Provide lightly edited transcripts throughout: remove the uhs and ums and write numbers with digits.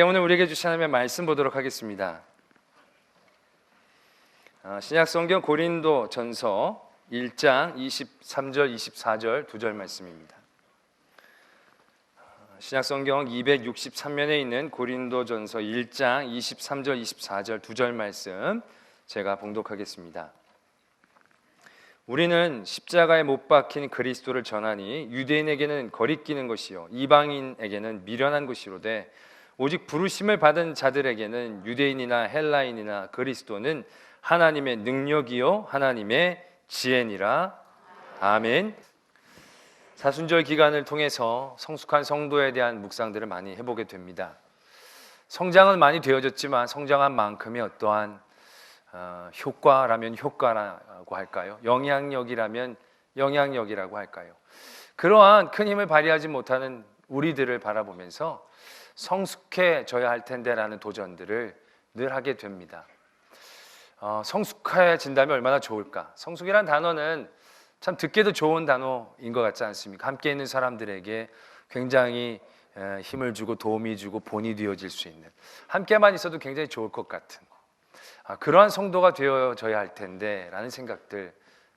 오늘 우리에게 주신 하나님의 말씀 보도록 하겠습니다. 신약 성경 고린도 전서 1장 23절 24절 2절 말씀입니다. 신약 성경 263면에 있는 고린도 전서 1장 23절 24절 2절 말씀 제가 봉독하겠습니다. 우리는 십자가에 못 박힌 그리스도를 전하니 유대인에게는 거리끼는 것이요 이방인에게는 미련한 것이로되 오직 부르심을 받은 자들에게는 유대인이나 헬라인이나 그리스도는 하나님의 능력이요 하나님의 지혜니라. 아멘. 사순절 기간을 통해서 성숙한 성도에 대한 묵상들을 많이 해보게 됩니다. 성장은 많이 되어졌지만 성장한 만큼의 어떠한 효과라면 효과라고 할까요? 영향력이라면 영향력이라고 할까요? 그러한 큰 힘을 발휘하지 못하는 우리들을 바라보면서 성숙해져야 할 텐데라는 도전들을 늘 하게 됩니다. 성숙해진다면 얼마나 좋을까? 성숙이란 단어는 참 듣기도 좋은 단어인 것 같지 않습니까? 함께 있는 사람들에게 굉장히 힘을 주고 도움이 주고 본이 되어질 수 있는, 함께만 있어도 굉장히 좋을 것 같은 그러한 성도가 되어져야 할 텐데 라는 생각들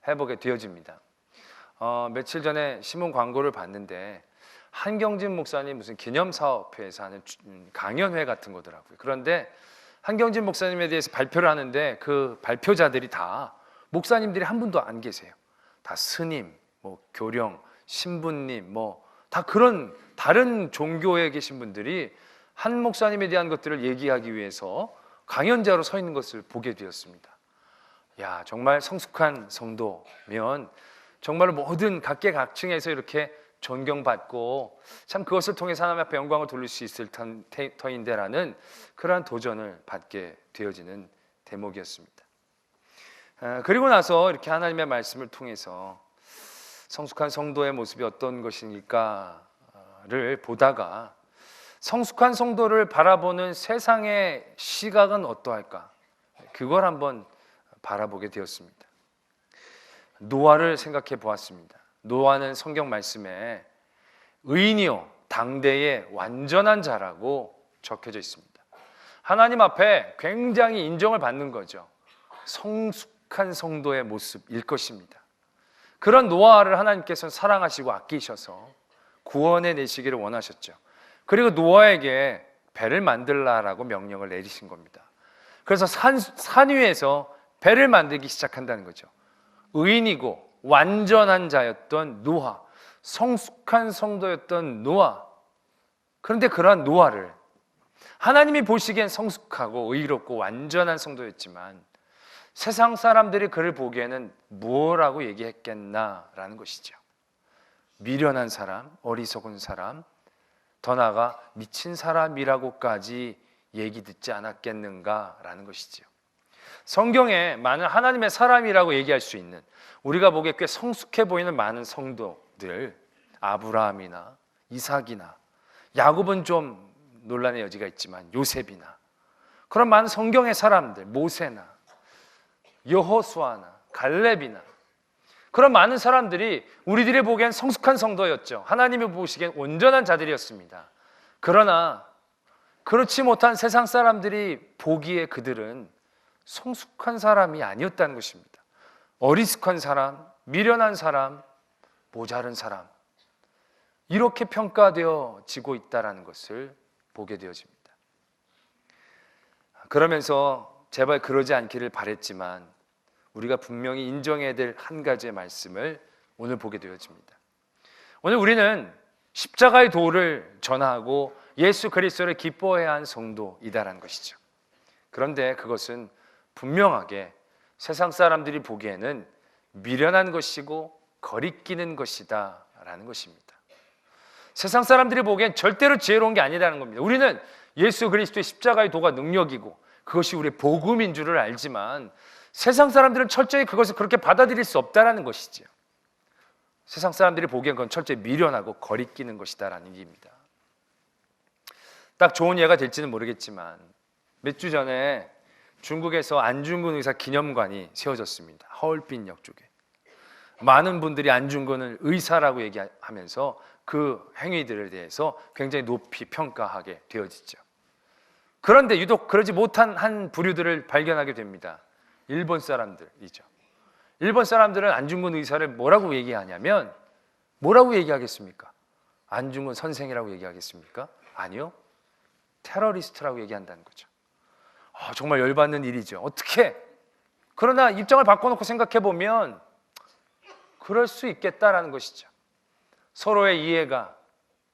해보게 되어집니다. 며칠 전에 신문 광고를 봤는데 한경진 목사님 무슨 기념사업회에서 하는 강연회 같은 거더라고요. 그런데 한경진 목사님에 대해서 발표를 하는데 그 발표자들이 다 목사님들이 한 분도 안 계세요. 다 스님, 교령, 신부님, 다 그런 다른 종교에 계신 분들이 한 목사님에 대한 것들을 얘기하기 위해서 강연자로 서 있는 것을 보게 되었습니다. 야, 정말 성숙한 성도면 정말 모든 각계각층에서 이렇게 존경받고 참 그것을 통해서 하나님 앞에 영광을 돌릴 수 있을 터인데라는 그러한 도전을 받게 되어지는 대목이었습니다. 그리고 나서 이렇게 하나님의 말씀을 통해서 성숙한 성도의 모습이 어떤 것일까를 보다가 성숙한 성도를 바라보는 세상의 시각은 어떠할까? 그걸 한번 바라보게 되었습니다. 노아를 생각해 보았습니다. 노아는 성경 말씀에 의인이요 당대의 완전한 자라고 적혀져 있습니다. 하나님 앞에 굉장히 인정을 받는 거죠. 성숙한 성도의 모습일 것입니다. 그런 노아를 하나님께서는 사랑하시고 아끼셔서 구원해 내시기를 원하셨죠. 그리고 노아에게 배를 만들라라고 명령을 내리신 겁니다. 그래서 산 위에서 배를 만들기 시작한다는 거죠. 의인이고 완전한 자였던 노아, 성숙한 성도였던 노아. 그런데 그러한 노아를 하나님이 보시기엔 성숙하고 의롭고 완전한 성도였지만 세상 사람들이 그를 보기에는 뭐라고 얘기했겠나라는 것이죠. 미련한 사람, 어리석은 사람, 더 나아가 미친 사람이라고까지 얘기 듣지 않았겠는가라는 것이죠. 성경에 많은 하나님의 사람이라고 얘기할 수 있는, 우리가 보기에 꽤 성숙해 보이는 많은 성도들, 아브라함이나 이삭이나 야곱은 좀 논란의 여지가 있지만 요셉이나 그런 많은 성경의 사람들, 모세나 여호수아나 갈렙이나 그런 많은 사람들이 우리들이 보기엔 성숙한 성도였죠. 하나님이 보시기엔 온전한 자들이었습니다. 그러나 그렇지 못한 세상 사람들이 보기에 그들은 성숙한 사람이 아니었다는 것입니다. 어리숙한 사람, 미련한 사람, 모자른 사람, 이렇게 평가되어지고 있다는 것을 보게 되어집니다. 그러면서 제발 그러지 않기를 바랬지만 우리가 분명히 인정해야 될 한 가지의 말씀을 오늘 보게 되어집니다. 오늘 우리는 십자가의 도를 전하고 예수 그리스도를 기뻐해야 한 성도이다라는 것이죠. 그런데 그것은 분명하게 세상 사람들이 보기에는 미련한 것이고 거리끼는 것이다 라는 것입니다. 세상 사람들이 보기엔 절대로 지혜로운 게 아니라는 겁니다. 우리는 예수 그리스도의 십자가의 도가 능력이고 그것이 우리의 복음인 줄을 알지만 세상 사람들은 철저히 그것을 그렇게 받아들일 수 없다라는 것이죠. 세상 사람들이 보기엔 그건 철저히 미련하고 거리끼는 것이다 라는 얘기입니다. 딱 좋은 예가 될지는 모르겠지만 몇 주 전에 중국에서 안중근 의사 기념관이 세워졌습니다. 하얼빈역 쪽에. 많은 분들이 안중근을 의사라고 얘기하면서 그 행위들에 대해서 굉장히 높이 평가하게 되어지죠. 그런데 유독 그러지 못한 한 부류들을 발견하게 됩니다. 일본 사람들이죠. 일본 사람들은 안중근 의사를 뭐라고 얘기하냐면, 뭐라고 얘기하겠습니까? 안중근 선생이라고 얘기하겠습니까? 아니요, 테러리스트라고 얘기한다는 거죠. 정말 열받는 일이죠. 어떻게? 그러나 입장을 바꿔놓고 생각해보면 그럴 수 있겠다라는 것이죠. 서로의 이해가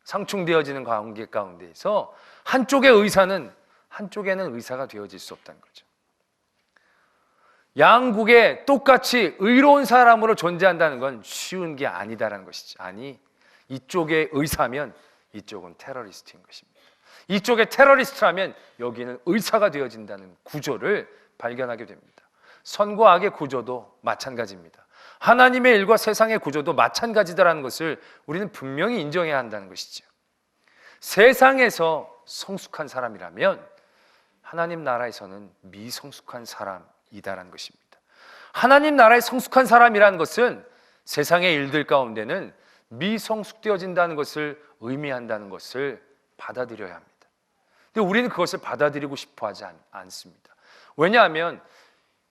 상충되어지는 관계 가운데에서 한쪽에는 의사가 되어질 수 없다는 거죠. 양국에 똑같이 의로운 사람으로 존재한다는 건 쉬운 게 아니다라는 것이죠. 아니, 이쪽에 의사면 이쪽은 테러리스트인 것입니다. 이쪽에 테러리스트라면 여기는 의사가 되어진다는 구조를 발견하게 됩니다. 선과 악의 구조도 마찬가지입니다. 하나님의 일과 세상의 구조도 마찬가지다라는 것을 우리는 분명히 인정해야 한다는 것이죠. 세상에서 성숙한 사람이라면 하나님 나라에서는 미성숙한 사람이다라는 것입니다. 하나님 나라의 성숙한 사람이라는 것은 세상의 일들 가운데는 미성숙되어진다는 것을 의미한다는 것을 받아들여야 합니다. 근데 우리는 그것을 받아들이고 싶어 하지 않습니다. 왜냐하면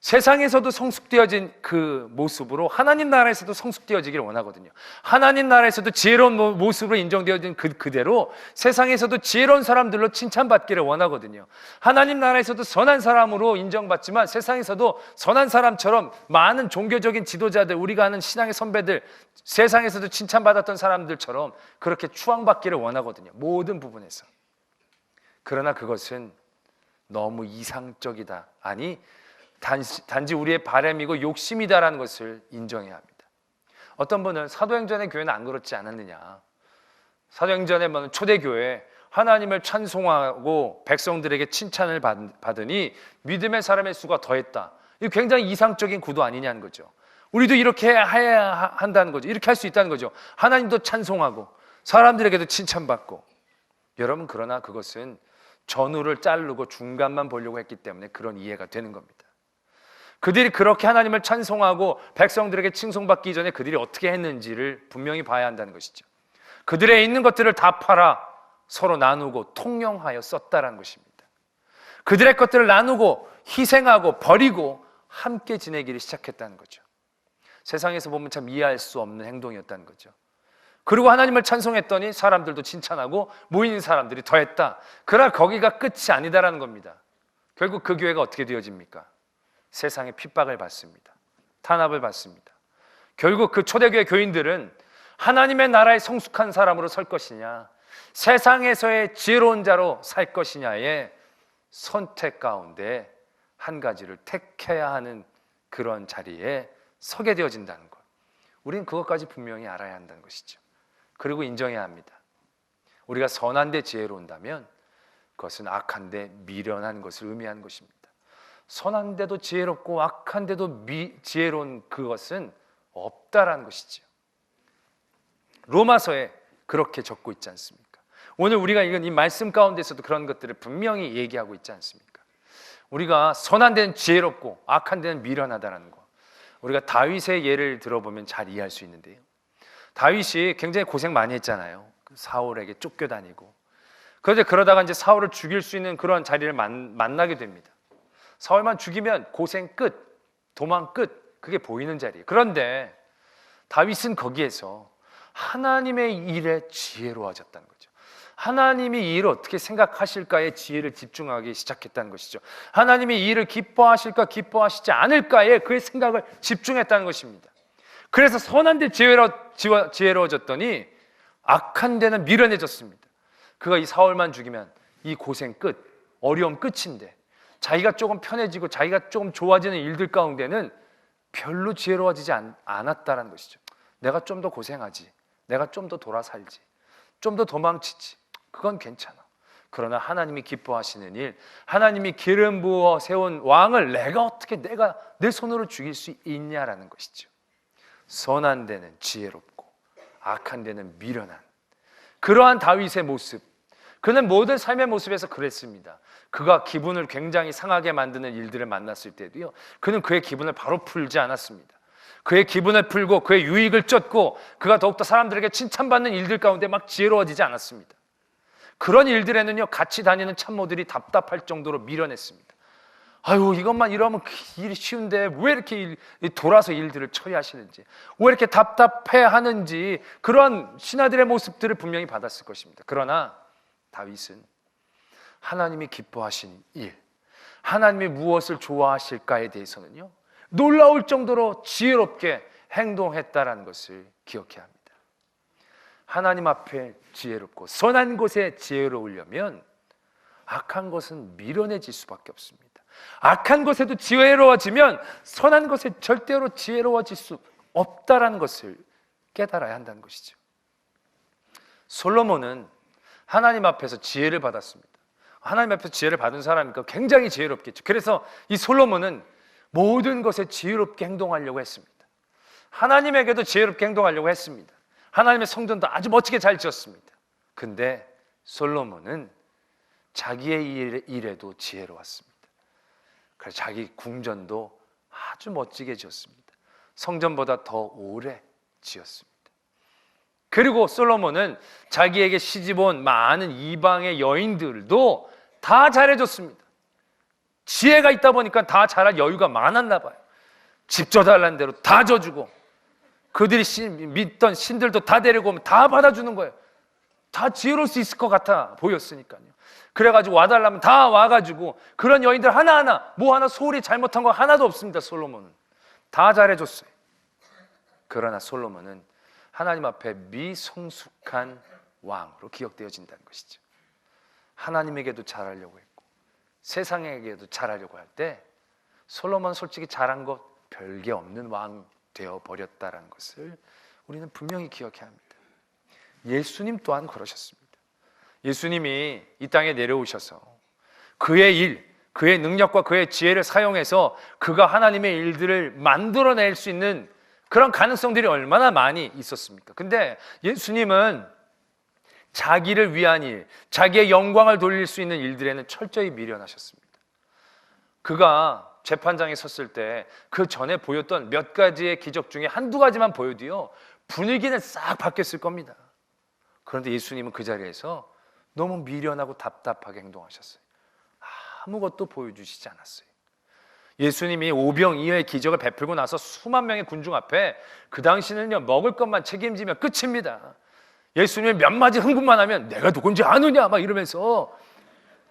세상에서도 성숙되어진 그 모습으로 하나님 나라에서도 성숙되어지기를 원하거든요. 하나님 나라에서도 지혜로운 모습으로 인정되어진 그대로 세상에서도 지혜로운 사람들로 칭찬받기를 원하거든요. 하나님 나라에서도 선한 사람으로 인정받지만 세상에서도 선한 사람처럼 많은 종교적인 지도자들, 우리가 아는 신앙의 선배들, 세상에서도 칭찬받았던 사람들처럼 그렇게 추앙받기를 원하거든요. 모든 부분에서. 그러나 그것은 너무 이상적이다. 아니, 단지 우리의 바람이고 욕심이다라는 것을 인정해야 합니다. 어떤 분은 사도행전의 교회는 안 그렇지 않았느냐, 사도행전의 초대교회 하나님을 찬송하고 백성들에게 칭찬을 받으니 믿음의 사람의 수가 더했다. 이거 굉장히 이상적인 구도 아니냐는 거죠. 우리도 이렇게 해야 한다는 거죠. 이렇게 할 수 있다는 거죠. 하나님도 찬송하고 사람들에게도 칭찬받고. 여러분, 그러나 그것은 전후를 자르고 중간만 보려고 했기 때문에 그런 이해가 되는 겁니다. 그들이 그렇게 하나님을 찬송하고 백성들에게 칭송받기 전에 그들이 어떻게 했는지를 분명히 봐야 한다는 것이죠. 그들의 있는 것들을 다 팔아 서로 나누고 통용하여 썼다라는 것입니다. 그들의 것들을 나누고 희생하고 버리고 함께 지내기를 시작했다는 거죠. 세상에서 보면 참 이해할 수 없는 행동이었다는 거죠. 그리고 하나님을 찬송했더니 사람들도 칭찬하고 모인 사람들이 더했다. 그러나 거기가 끝이 아니다라는 겁니다. 결국 그 교회가 어떻게 되어집니까? 세상의 핍박을 받습니다. 탄압을 받습니다. 결국 그 초대교회 교인들은 하나님의 나라의 성숙한 사람으로 설 것이냐, 세상에서의 지혜로운 자로 살 것이냐의 선택 가운데 한 가지를 택해야 하는 그런 자리에 서게 되어진다는 것. 우리는 그것까지 분명히 알아야 한다는 것이죠. 그리고 인정해야 합니다. 우리가 선한데 지혜로운다면 그것은 악한데 미련한 것을 의미하는 것입니다. 선한데도 지혜롭고 악한데도 지혜로운 그것은 없다라는 것이죠. 로마서에 그렇게 적고 있지 않습니까? 오늘 우리가 읽은 이 말씀 가운데서도 그런 것들을 분명히 얘기하고 있지 않습니까? 우리가 선한 데는 지혜롭고 악한 데는 미련하다는 거, 우리가 다윗의 예를 들어보면 잘 이해할 수 있는데요. 다윗이 굉장히 고생 많이 했잖아요. 사울에게 쫓겨다니고. 그런데 그러다가 이제 사울을 죽일 수 있는 그런 자리를 만나게 됩니다. 사울만 죽이면 고생 끝, 도망 끝, 그게 보이는 자리예요. 그런데 다윗은 거기에서 하나님의 일에 지혜로워졌다는 거죠. 하나님이 이 일을 어떻게 생각하실까에 지혜를 집중하기 시작했다는 것이죠. 하나님이 이 일을 기뻐하실까 기뻐하시지 않을까에 그의 생각을 집중했다는 것입니다. 그래서 선한 데 지혜로워졌더니 악한 데는 미련해졌습니다. 그가 이 사울만 죽이면 이 고생 끝, 어려움 끝인데 자기가 조금 편해지고 자기가 조금 좋아지는 일들 가운데는 별로 지혜로워지지 않았다는 것이죠. 내가 좀 더 고생하지, 내가 좀 더 돌아 살지, 좀 더 도망치지, 그건 괜찮아. 그러나 하나님이 기뻐하시는 일, 하나님이 기름 부어 세운 왕을 내가 내 손으로 죽일 수 있냐라는 것이죠. 선한 데는 지혜롭고 악한 데는 미련한 그러한 다윗의 모습, 그는 모든 삶의 모습에서 그랬습니다. 그가 기분을 굉장히 상하게 만드는 일들을 만났을 때도요, 그는 그의 기분을 바로 풀지 않았습니다. 그의 기분을 풀고 그의 유익을 쫓고 그가 더욱더 사람들에게 칭찬받는 일들 가운데 막 지혜로워지지 않았습니다. 그런 일들에는요, 같이 다니는 참모들이 답답할 정도로 밀어냈습니다. 아유, 이것만 이러면 일이 쉬운데 왜 이렇게 돌아서 일들을 처리하시는지, 왜 이렇게 답답해하는지, 그런 신하들의 모습들을 분명히 받았을 것입니다. 그러나 다윗은 하나님이 기뻐하신 일, 하나님이 무엇을 좋아하실까에 대해서는요, 놀라울 정도로 지혜롭게 행동했다라는 것을 기억해야 합니다. 하나님 앞에 지혜롭고 선한 곳에 지혜로우려면 악한 것은 밀어내질 수밖에 없습니다. 악한 것에도 지혜로워지면 선한 것에 절대로 지혜로워질 수 없다라는 것을 깨달아야 한다는 것이죠. 솔로몬은 하나님 앞에서 지혜를 받았습니다. 하나님 앞에서 지혜를 받은 사람이니까 굉장히 지혜롭겠죠. 그래서 이 솔로몬은 모든 것에 지혜롭게 행동하려고 했습니다. 하나님에게도 지혜롭게 행동하려고 했습니다. 하나님의 성전도 아주 멋지게 잘 지었습니다. 근데 솔로몬은 자기의 일에도 지혜로웠습니다. 그래서 자기 궁전도 아주 멋지게 지었습니다. 성전보다 더 오래 지었습니다. 그리고 솔로몬은 자기에게 시집온 많은 이방의 여인들도 다 잘해줬습니다. 지혜가 있다 보니까 다 잘할 여유가 많았나 봐요. 집 져달라는 대로 다 져주고, 그들이 믿던 신들도 다 데리고 오면 다 받아주는 거예요. 다 지혜로울 수 있을 것 같아 보였으니까요. 그래가지고 와달라면 다 와가지고, 그런 여인들 하나하나 뭐 하나 소홀히 잘못한 거 하나도 없습니다. 솔로몬은 다 잘해줬어요. 그러나 솔로몬은 하나님 앞에 미성숙한 왕으로 기억되어진다는 것이죠. 하나님에게도 잘하려고 했고 세상에게도 잘하려고 할 때 솔로몬 솔직히 잘한 것 별게 없는 왕 되어버렸다는 것을 우리는 분명히 기억해야 합니다. 예수님 또한 그러셨습니다. 예수님이 이 땅에 내려오셔서 그의 일, 그의 능력과 그의 지혜를 사용해서 그가 하나님의 일들을 만들어낼 수 있는 그런 가능성들이 얼마나 많이 있었습니까? 근데 예수님은 자기를 위한 일, 자기의 영광을 돌릴 수 있는 일들에는 철저히 미련하셨습니다. 그가 재판장에 섰을 때 그 전에 보였던 몇 가지의 기적 중에 한두 가지만 보여도요, 분위기는 싹 바뀌었을 겁니다. 그런데 예수님은 그 자리에서 너무 미련하고 답답하게 행동하셨어요. 아무것도 보여주시지 않았어요. 예수님이 오병이어의 기적을 베풀고 나서 수만 명의 군중 앞에, 그 당시는요, 먹을 것만 책임지면 끝입니다. 예수님이 몇 마디 흥분만 하면 내가 누군지 아느냐 막 이러면서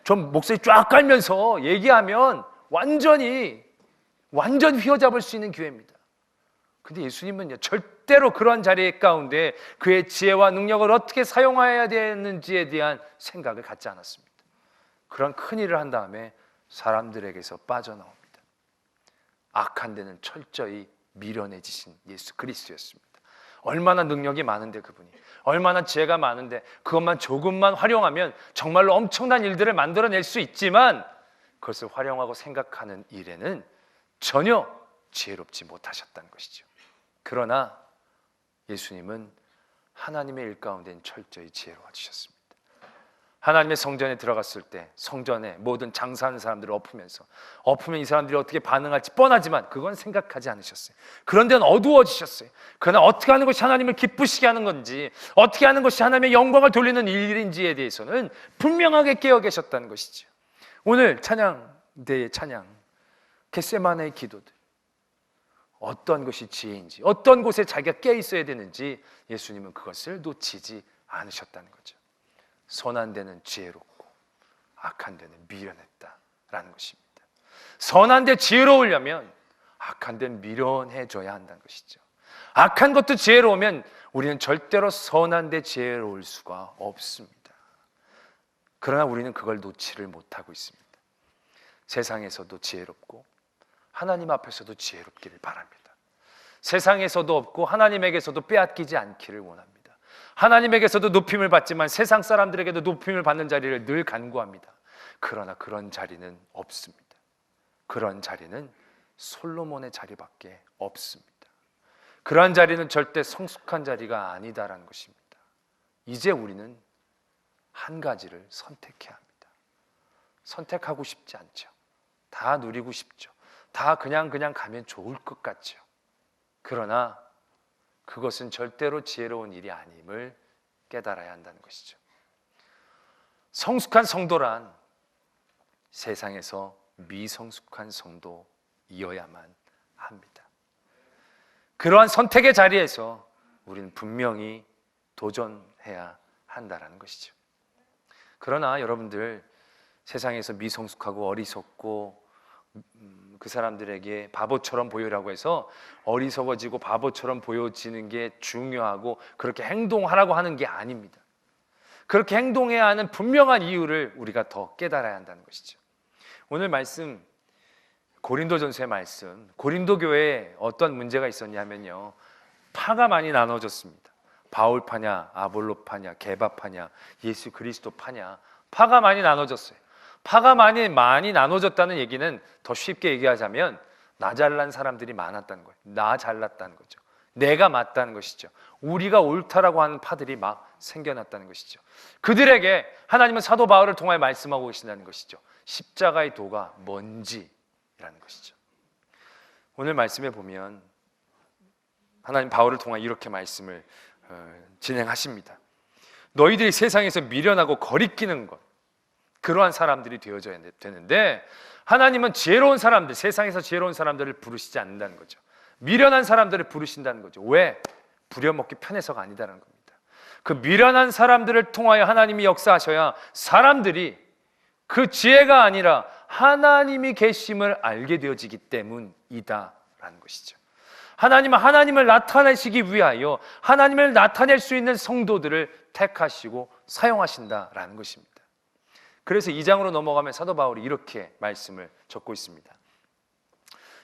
좀 목소리 쫙 깔면서 얘기하면 완전히 휘어잡을 수 있는 기회입니다. 근데 예수님은요, 절대로 그런 자리 가운데 그의 지혜와 능력을 어떻게 사용해야 되는지에 대한 생각을 갖지 않았습니다. 그런 큰 일을 한 다음에 사람들에게서 빠져나옵니다. 악한 데는 철저히 밀어내지신 예수 그리스도였습니다. 얼마나 능력이 많은데, 그분이 얼마나 지혜가 많은데, 그것만 조금만 활용하면 정말로 엄청난 일들을 만들어낼 수 있지만, 그것을 활용하고 생각하는 일에는 전혀 지혜롭지 못하셨다는 것이죠. 그러나 예수님은 하나님의 일 가운데는 철저히 지혜로워지셨습니다. 하나님의 성전에 들어갔을 때 성전에 모든 장사하는 사람들을 엎으면 이 사람들이 어떻게 반응할지 뻔하지만 그건 생각하지 않으셨어요. 그런 데는 어두워지셨어요. 그러나 어떻게 하는 것이 하나님을 기쁘시게 하는 건지, 어떻게 하는 것이 하나님의 영광을 돌리는 일인지에 대해서는 분명하게 깨어 계셨다는 것이죠. 오늘 찬양대의 찬양, 겟세마네의 기도들, 어떤 것이 지혜인지, 어떤 곳에 자기가 깨어 있어야 되는지 예수님은 그것을 놓치지 않으셨다는 거죠. 선한 데는 지혜롭고 악한 데는 미련했다라는 것입니다. 선한 데 지혜로우려면 악한 데는 미련해져야 한다는 것이죠. 악한 것도 지혜로우면 우리는 절대로 선한 데 지혜로울 수가 없습니다. 그러나 우리는 그걸 놓지를 못하고 있습니다. 세상에서도 지혜롭고 하나님 앞에서도 지혜롭기를 바랍니다. 세상에서도 없고 하나님에게서도 빼앗기지 않기를 원합니다. 하나님에게서도 높임을 받지만 세상 사람들에게도 높임을 받는 자리를 늘 간구합니다. 그러나 그런 자리는 없습니다. 그런 자리는 솔로몬의 자리밖에 없습니다. 그러한 자리는 절대 성숙한 자리가 아니다라는 것입니다. 이제 우리는 한 가지를 선택해야 합니다. 선택하고 싶지 않죠. 다 누리고 싶죠. 다 그냥 가면 좋을 것 같죠. 그러나 그것은 절대로 지혜로운 일이 아님을 깨달아야 한다는 것이죠. 성숙한 성도란 세상에서 미성숙한 성도이어야만 합니다. 그러한 선택의 자리에서 우리는 분명히 도전해야 한다는 것이죠. 그러나 여러분들, 세상에서 미성숙하고 어리석고 그 사람들에게 바보처럼 보이라고 해서 어리석어지고 바보처럼 보여지는 게 중요하고 그렇게 행동하라고 하는 게 아닙니다. 그렇게 행동해야 하는 분명한 이유를 우리가 더 깨달아야 한다는 것이죠. 오늘 말씀, 고린도전서의 말씀, 고린도 교회에 어떤 문제가 있었냐면요, 파가 많이 나눠졌습니다. 바울파냐, 아볼로파냐, 게바파냐, 예수 그리스도 파냐, 파가 많이 나눠졌어요. 파가 많이 나눠졌다는 얘기는 더 쉽게 얘기하자면 나 잘난 사람들이 많았다는 거예요. 나 잘났다는 거죠. 내가 맞다는 것이죠. 우리가 옳다라고 하는 파들이 막 생겨났다는 것이죠. 그들에게 하나님은 사도 바울을 통하여 말씀하고 계신다는 것이죠. 십자가의 도가 뭔지라는 것이죠. 오늘 말씀에 보면 하나님 바울을 통하여 이렇게 말씀을 진행하십니다. 너희들이 세상에서 미련하고 거리끼는 것, 그러한 사람들이 되어져야 되는데 하나님은 지혜로운 사람들, 세상에서 지혜로운 사람들을 부르시지 않는다는 거죠. 미련한 사람들을 부르신다는 거죠. 왜? 부려먹기 편해서가 아니다라는 겁니다. 그 미련한 사람들을 통하여 하나님이 역사하셔야 사람들이 그 지혜가 아니라 하나님이 계심을 알게 되어지기 때문이다라는 것이죠. 하나님은 하나님을 나타내시기 위하여 하나님을 나타낼 수 있는 성도들을 택하시고 사용하신다라는 것입니다. 그래서 2장으로 넘어가면 사도 바울이 이렇게 말씀을 적고 있습니다.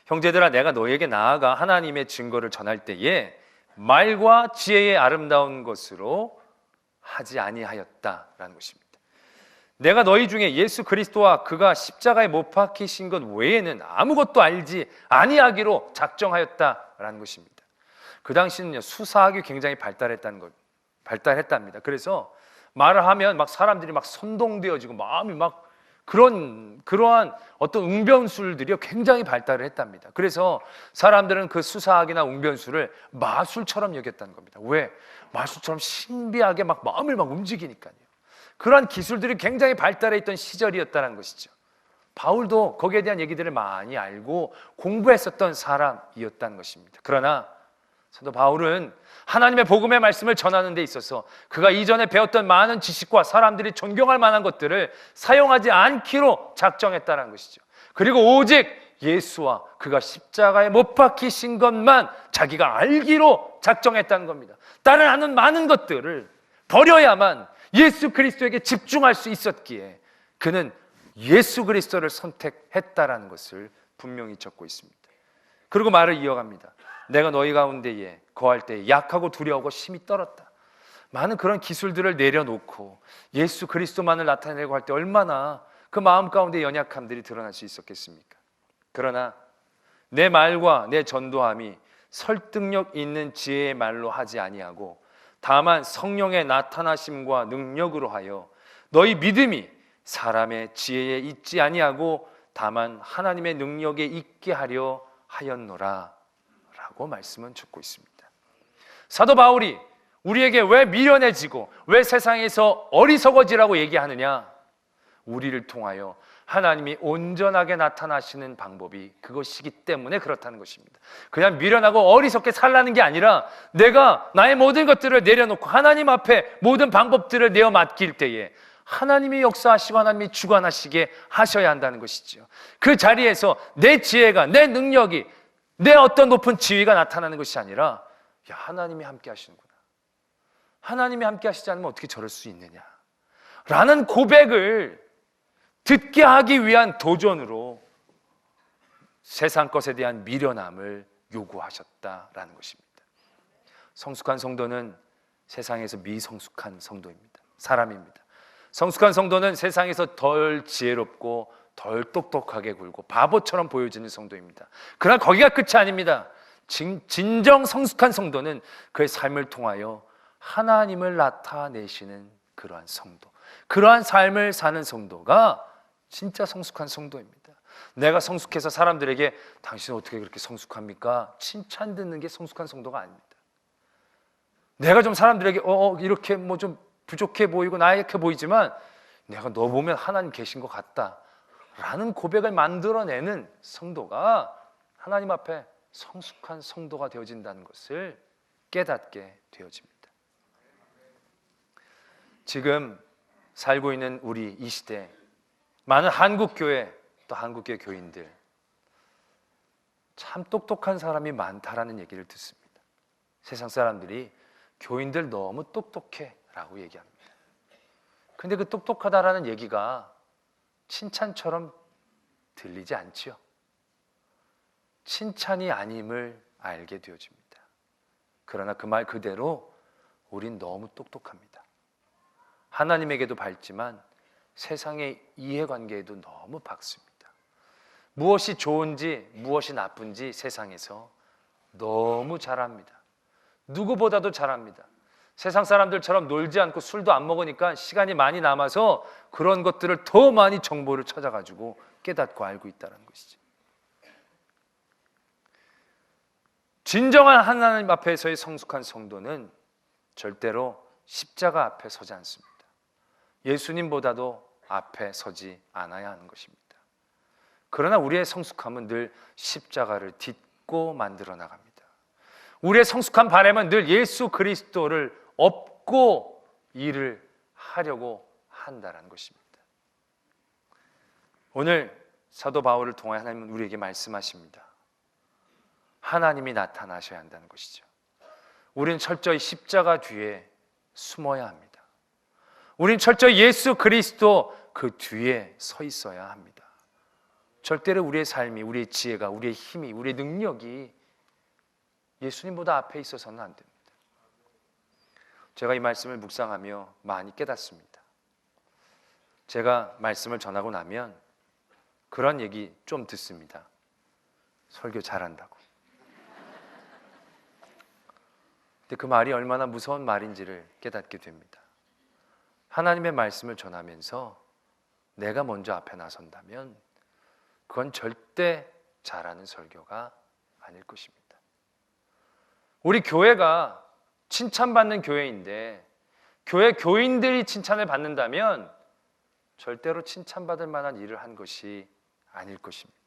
형제들아, 내가 너희에게 나아가 하나님의 증거를 전할 때에 말과 지혜의 아름다운 것으로 하지 아니하였다라는 것입니다. 내가 너희 중에 예수 그리스도와 그가 십자가에 못 박히신 것 외에는 아무것도 알지 아니하기로 작정하였다라는 것입니다. 그 당시는요, 수사학이 굉장히 발달했답니다. 그래서 말을 하면 막 사람들이 막 선동되어지고 마음이 막 그러한 어떤 웅변술들이 굉장히 발달을 했답니다. 그래서 사람들은 그 수사학이나 웅변술을 마술처럼 여겼다는 겁니다. 왜? 마술처럼 신비하게 막 마음을 막 움직이니까요. 그러한 기술들이 굉장히 발달해 있던 시절이었다는 것이죠. 바울도 거기에 대한 얘기들을 많이 알고 공부했었던 사람이었다는 것입니다. 그러나 사도 바울은 하나님의 복음의 말씀을 전하는 데 있어서 그가 이전에 배웠던 많은 지식과 사람들이 존경할 만한 것들을 사용하지 않기로 작정했다는 것이죠. 그리고 오직 예수와 그가 십자가에 못 박히신 것만 자기가 알기로 작정했다는 겁니다. 다른 하는 많은 것들을 버려야만 예수 그리스도에게 집중할 수 있었기에 그는 예수 그리스도를 선택했다라는 것을 분명히 적고 있습니다. 그리고 말을 이어갑니다. 내가 너희 가운데에 거할 때 약하고 두려워하고 심히 떨었다. 많은 그런 기술들을 내려놓고 예수 그리스도만을 나타내려고 할 때 얼마나 그 마음 가운데 연약함들이 드러날 수 있었겠습니까? 그러나 내 말과 내 전도함이 설득력 있는 지혜의 말로 하지 아니하고 다만 성령의 나타나심과 능력으로 하여 너희 믿음이 사람의 지혜에 있지 아니하고 다만 하나님의 능력에 있게 하려 하였노라 라고 말씀은 적고 있습니다. 사도 바울이 우리에게 왜 미련해지고 왜 세상에서 어리석어지라고 얘기하느냐? 우리를 통하여 하나님이 온전하게 나타나시는 방법이 그것이기 때문에 그렇다는 것입니다. 그냥 미련하고 어리석게 살라는 게 아니라 내가 나의 모든 것들을 내려놓고 하나님 앞에 모든 방법들을 내어 맡길 때에 하나님이 역사하시고 하나님이 주관하시게 하셔야 한다는 것이죠. 그 자리에서 내 지혜가, 내 능력이, 내 어떤 높은 지위가 나타나는 것이 아니라 야, 하나님이 함께 하시는구나. 하나님이 함께 하시지 않으면 어떻게 저럴 수 있느냐 라는 고백을 듣게 하기 위한 도전으로 세상 것에 대한 미련함을 요구하셨다라는 것입니다. 성숙한 성도는 세상에서 미성숙한 성도입니다. 사람입니다. 성숙한 성도는 세상에서 덜 지혜롭고 덜 똑똑하게 굴고 바보처럼 보여지는 성도입니다. 그러나 거기가 끝이 아닙니다. 진정 성숙한 성도는 그의 삶을 통하여 하나님을 나타내시는 그러한 성도, 그러한 삶을 사는 성도가 진짜 성숙한 성도입니다. 내가 성숙해서 사람들에게 당신은 어떻게 그렇게 성숙합니까? 칭찬 듣는 게 성숙한 성도가 아닙니다. 내가 좀 사람들에게 이렇게 뭐 좀 부족해 보이고 나약해 보이지만 내가 너 보면 하나님 계신 것 같다 라는 고백을 만들어내는 성도가 하나님 앞에 성숙한 성도가 되어진다는 것을 깨닫게 되어집니다. 지금 살고 있는 우리 이 시대 많은 한국교회 또 한국교회 교인들 참 똑똑한 사람이 많다라는 얘기를 듣습니다. 세상 사람들이 교인들 너무 똑똑해 라고 얘기합니다. 근데 그 똑똑하다라는 얘기가 칭찬처럼 들리지 않지요. 칭찬이 아님을 알게 되어집니다. 그러나 그 말 그대로 우린 너무 똑똑합니다. 하나님에게도 밝지만 세상의 이해관계에도 너무 밝습니다. 무엇이 좋은지 무엇이 나쁜지 세상에서 너무 잘 압니다. 누구보다도 잘 압니다. 세상 사람들처럼 놀지 않고 술도 안 먹으니까 시간이 많이 남아서 그런 것들을 더 많이 정보를 찾아가지고 깨닫고 알고 있다는 것이죠. 진정한 하나님 앞에서의 성숙한 성도는 절대로 십자가 앞에 서지 않습니다. 예수님보다도 앞에 서지 않아야 하는 것입니다. 그러나 우리의 성숙함은 늘 십자가를 딛고 만들어 나갑니다. 우리의 성숙한 바람은 늘 예수 그리스도를 업고 일을 하려고 한다는 것입니다. 오늘 사도 바울을 통해 하나님은 우리에게 말씀하십니다. 하나님이 나타나셔야 한다는 것이죠. 우리는 철저히 십자가 뒤에 숨어야 합니다. 우리는 철저히 예수 그리스도 그 뒤에 서 있어야 합니다. 절대로 우리의 삶이, 우리의 지혜가, 우리의 힘이, 우리의 능력이 예수님보다 앞에 있어서는 안 됩니다. 제가 이 말씀을 묵상하며 많이 깨닫습니다. 제가 말씀을 전하고 나면 그런 얘기 좀 듣습니다. 설교 잘한다고. 근데 그 말이 얼마나 무서운 말인지를 깨닫게 됩니다. 하나님의 말씀을 전하면서 내가 먼저 앞에 나선다면 그건 절대 잘하는 설교가 아닐 것입니다. 우리 교회가 칭찬받는 교회인데 교회 교인들이 칭찬을 받는다면 절대로 칭찬받을 만한 일을 한 것이 아닐 것입니다.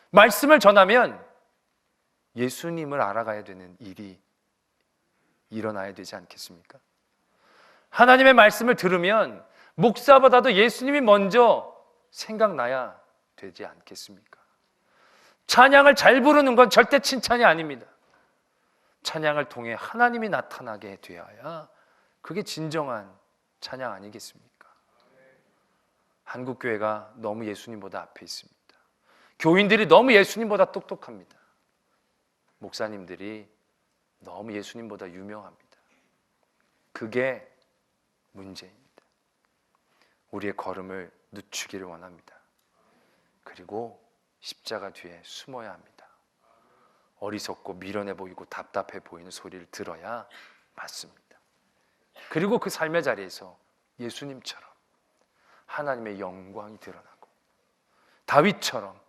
말씀을 전하면 예수님을 알아가야 되는 일이 일어나야 되지 않겠습니까? 하나님의 말씀을 들으면 목사보다도 예수님이 먼저 생각나야 되지 않겠습니까? 찬양을 잘 부르는 건 절대 칭찬이 아닙니다. 찬양을 통해 하나님이 나타나게 되어야 그게 진정한 찬양 아니겠습니까? 한국교회가 너무 예수님보다 앞에 있습니다. 교인들이 너무 예수님보다 똑똑합니다. 목사님들이 너무 예수님보다 유명합니다. 그게 문제입니다. 우리의 걸음을 늦추기를 원합니다. 그리고 십자가 뒤에 숨어야 합니다. 어리석고 미련해 보이고 답답해 보이는 소리를 들어야 맞습니다. 그리고 그 삶의 자리에서 예수님처럼 하나님의 영광이 드러나고 다윗처럼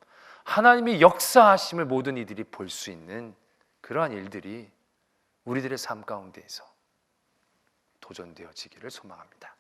하나님이 역사하심을 모든 이들이 볼 수 있는 그러한 일들이 우리들의 삶 가운데에서 도전되어지기를 소망합니다.